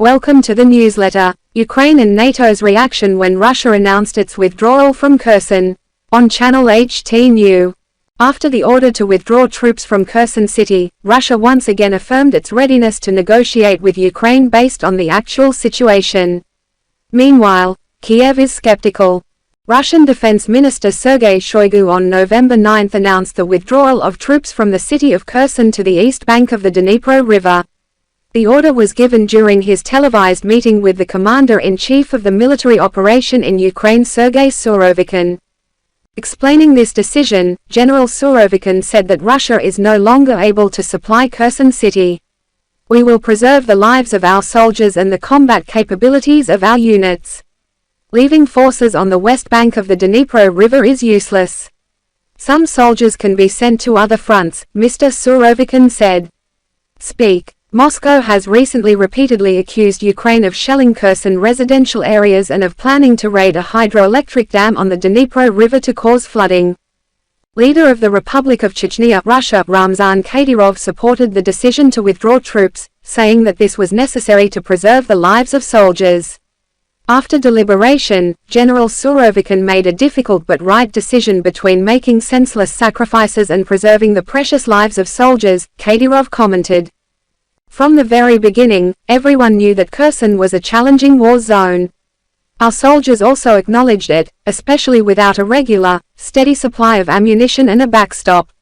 Welcome to the newsletter. Ukraine and NATO's reaction when Russia announced its withdrawal from Kherson. On Channel HT New. After the order to withdraw troops from Kherson city, Russia once again affirmed its readiness to negotiate with Ukraine based on the actual situation. Meanwhile, Kiev is skeptical. Russian Defense Minister Sergei Shoigu on November 9 announced the withdrawal of troops from the city of Kherson to the east bank of the Dnipro River. The order was given during his televised meeting with the commander-in-chief of the military operation in Ukraine, Sergei Surovikin. Explaining this decision, General Surovikin said that Russia is no longer able to supply Kherson city. "We will preserve the lives of our soldiers and the combat capabilities of our units. Leaving forces on the west bank of the Dnipro River is useless. Some soldiers can be sent to other fronts," Mr. Surovikin said. Speak. Moscow has recently repeatedly accused Ukraine of shelling Kherson residential areas and of planning to raid a hydroelectric dam on the Dnipro River to cause flooding. Leader of the Republic of Chechnya, Russia, Ramzan Kadyrov supported the decision to withdraw troops, saying that this was necessary to preserve the lives of soldiers. After deliberation, General Surovikin made a difficult but right decision between making senseless sacrifices and preserving the precious lives of soldiers, Kadyrov commented. From the very beginning, everyone knew that Kherson was a challenging war zone. Our soldiers also acknowledged it, especially without a regular, steady supply of ammunition and a backstop.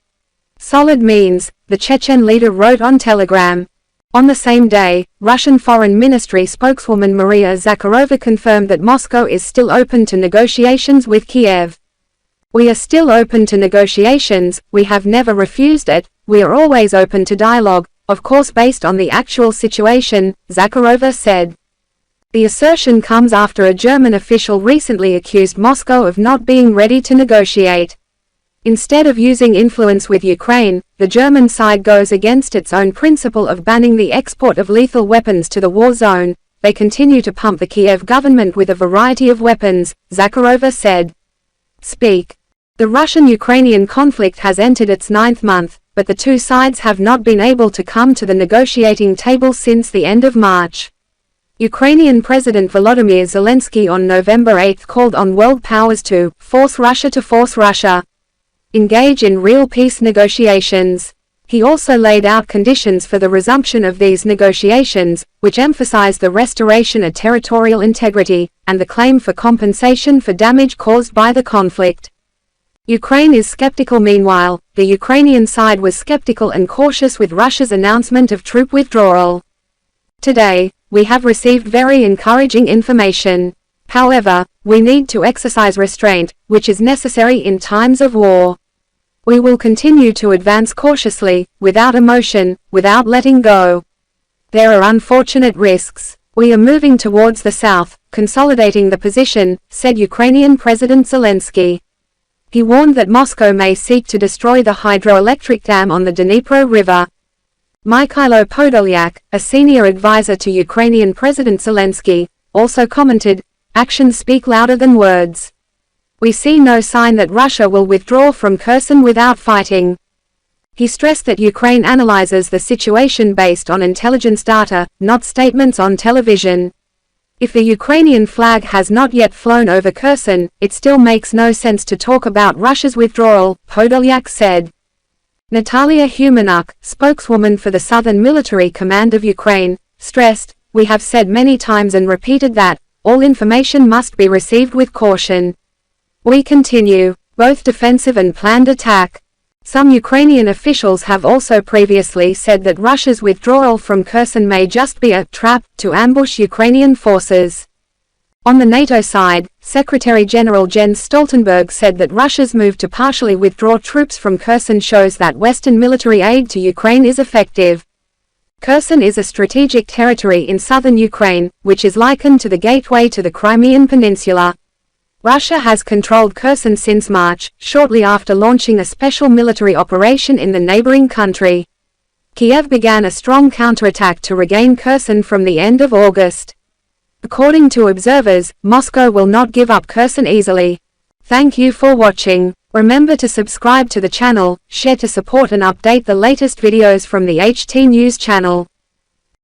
Solid means, the Chechen leader wrote on Telegram. On the same day, Russian Foreign Ministry spokeswoman Maria Zakharova confirmed that Moscow is still open to negotiations with Kiev. "We are still open to negotiations, we have never refused it, we are always open to dialogue, of course based on the actual situation," Zakharova said. The assertion comes after a German official recently accused Moscow of not being ready to negotiate. Instead of using influence with Ukraine, the German side goes against its own principle of banning the export of lethal weapons to the war zone. They continue to pump the Kiev government with a variety of weapons, Zakharova said. Speak. The Russian-Ukrainian conflict has entered its 9th month, but the two sides have not been able to come to the negotiating table since the end of March. Ukrainian President Volodymyr Zelensky on November 8 called on world powers to force Russia, engage in real peace negotiations. He also laid out conditions for the resumption of these negotiations, which emphasize the restoration of territorial integrity, and the claim for compensation for damage caused by the conflict. Ukraine is skeptical. Meanwhile, the Ukrainian side was skeptical and cautious with Russia's announcement of troop withdrawal. "Today, we have received very encouraging information. However, we need to exercise restraint, which is necessary in times of war. We will continue to advance cautiously, without emotion, without letting go. There are unfortunate risks. We are moving towards the south, consolidating the position," said Ukrainian President Zelensky. He warned that Moscow may seek to destroy the hydroelectric dam on the Dnipro River. Mikhailo Podolyak, a senior advisor to Ukrainian President Zelensky, also commented, "Actions speak louder than words. We see no sign that Russia will withdraw from Kherson without fighting." He stressed that Ukraine analyzes the situation based on intelligence data, not statements on television. If the Ukrainian flag has not yet flown over Kherson, it still makes no sense to talk about Russia's withdrawal, Podolyak said. Natalia Humanuk, spokeswoman for the Southern Military Command of Ukraine, stressed, "We have said many times and repeated that, all information must be received with caution. We continue, both defensive and planned attack." Some Ukrainian officials have also previously said that Russia's withdrawal from Kherson may just be a trap to ambush Ukrainian forces. On the NATO side, Secretary-General Jens Stoltenberg said that Russia's move to partially withdraw troops from Kherson shows that Western military aid to Ukraine is effective. Kherson is a strategic territory in southern Ukraine, which is likened to the gateway to the Crimean Peninsula. Russia has controlled Kherson since March, shortly after launching a special military operation in the neighboring country. Kiev began a strong counterattack to regain Kherson from the end of August. According to observers, Moscow will not give up Kherson easily. Thank you for watching. Remember to subscribe to the channel, share to support and update the latest videos from the HT News channel.